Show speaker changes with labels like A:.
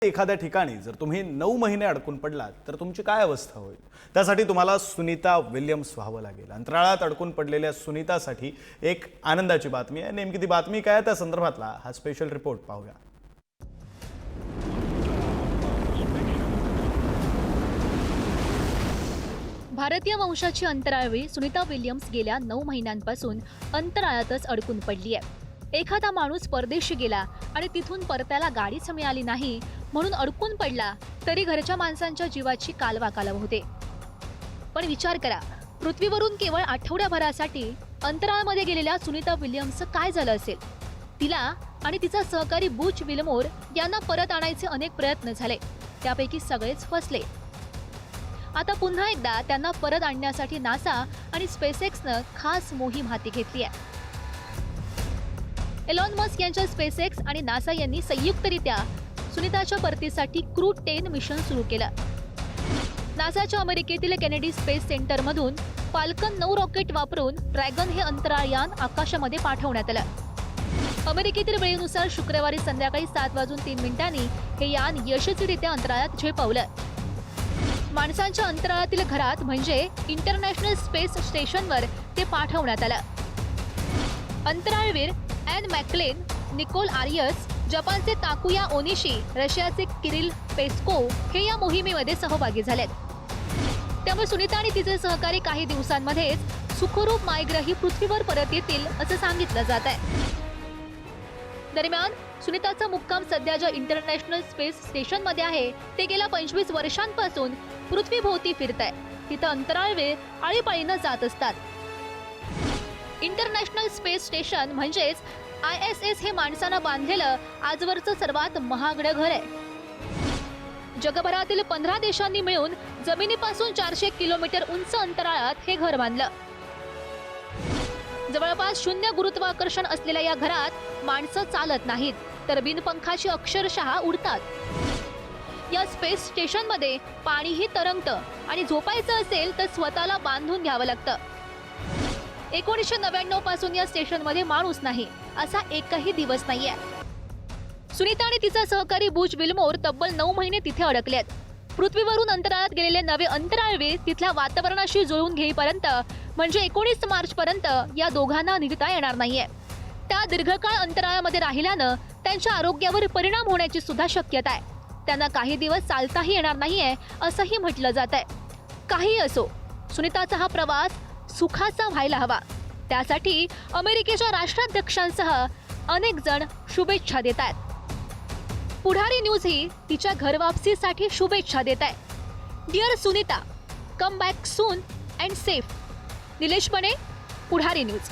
A: एखाद्या ठिकाणी जर तुम्ही 9 महिने अडकून पडलात तर तुमची काय अवस्था होईल? त्यासाठी तुम्हाला सुनीता विल्यम्स व्हावं लागेल। अंतराळात अडकून पडलेल्या सुनीतासाठी एक आनंदाची बातमी आहे। नेमकी ती बातमी काय त्या संदर्भातला हा स्पेशल रिपोर्ट पाहूया।
B: भारतीय वंशाची अंतराळवीर सुनीता विल्यम्स गेल्या 9 महिन्यांपासून अंतराळातच अडकून पडली आहे। एखादा माणूस परदेशी गेला आणि तिथून परतायला गाडीच मिळाली नाही म्हणून अडकून पडला तरी घरच्या माणसांच्या जीवाची कालवाकालव होते। पण विचार करा, पृथ्वीवरून केवळ आठवड्याभरासाठी अंतराळामध्ये गेलेल्या सुनीता विल्यम्सचं काय झालं असेल? तिला आणि तिचा सहकारी बुच विल्मोर यांना परत आणायचे अनेक प्रयत्न झाले, त्यापैकी सगळेच फसले। आता पुन्हा एकदा त्यांना परत आणण्यासाठी नासा आणि स्पेसएक्सनं खास मोहीम हाती घेतली आहे। एलॉन मस्क यांच्या स्पेसएक्स आणि नासा यांनी संयुक्तरित्या सुनीताच्या परतीसाठी क्रू 10 मिशन सुरू केलं। नासाच्या अमेरिकेतील केनेडी स्पेस सेंटरमधून फाल्कन 9 रॉकेट वापरून ड्रॅगन हे अंतराळयान आकाशामध्ये पाठवण्यात आलं। अमेरिकेतील वेळेनुसार शुक्रवारी संध्याकाळी 7:03 हे यान यशस्वीरित्या अंतराळात झेपावलं। माणसांच्या अंतराळातील घरात म्हणजे इंटरनॅशनल स्पेस स्टेशनवर ते पाठवण्यात आलं। अंतराळवीर ॲन मॅकलेन, निकोल आरियस, जपानचे ताकुया ओनिशी, रशियाचे किरिल पेस्कोव हे या मोहिमेमध्ये सहभागी झालेत। त्यामुळे सुनीता आणि तिचे सहकारी काही दिवसांमध्येच सुखरूप मायग्रही पृथ्वीवर परत येतील असं सांगितलं जात आहे। दरम्यान सुनीताचा मुक्काम सध्या ज्या इंटरनॅशनल स्पेस स्टेशनमध्ये आहे ते गेल्या 25 वर्षांपासून पृथ्वीभोवती फिरत आहे। तिथं अंतराळवीर आळीपाळीनं जात असतात। इंटरनॅशनल स्पेस स्टेशन म्हणजेच ISS हे माणसांना बांधलेलं आजवरचं सर्वात महागडं घर आहे। जगभरातील 15 देशांनी मिळून जमिनीपासून 400 किलोमीटर उंच अंतराळात हे घर बांधलं। जवळपास 0 गुरुत्वाकर्षण असलेल्या या घरात माणसं चालत नाहीत तर बिनपंखाची अक्षरशः उडतात। या स्पेस स्टेशनमध्ये पाणीही तरंगतं आणि झोपायचं असेल तर स्वतःला बांधून घ्यावं लागतं। 1999 पासून या स्टेशनमध्ये माणूस नाही असा एकही दिवस नाहीये। सुनीता आणि तिचा सहकारी बुच विल्मोर तब्बल 9 महिने तिथे अडकलेत। पृथ्वीवरून अंतराळात गेलेले नवे अंतराळवीर तिथल्या वातावरणाशी जुळवून घेईपर्यंत म्हणजे 19 मार्च पर्यंत या दोघांना निघता येणार नाहीये। त्या दीर्घकाळ अंतराळामध्ये राहिल्यानं त्यांच्या आरोग्यावर परिणाम होण्याची सुद्धा शक्यता आहे। त्यांना काही दिवस चालताही येणार नाहीये असंही म्हटलं जात आहे। काही असो, सुनीताचा हा प्रवास सुखाचा व्हायला हवा, त्यासाठी अमेरिकेच्या राष्ट्राध्यक्षांसह अनेक जण शुभेच्छा देत आहेत। पुढारी न्यूज ही तिच्या घरवापसीसाठी शुभेच्छा देत आहे। Dear Sunita, come back soon and safe. Nilesh Bane, Pudhari news.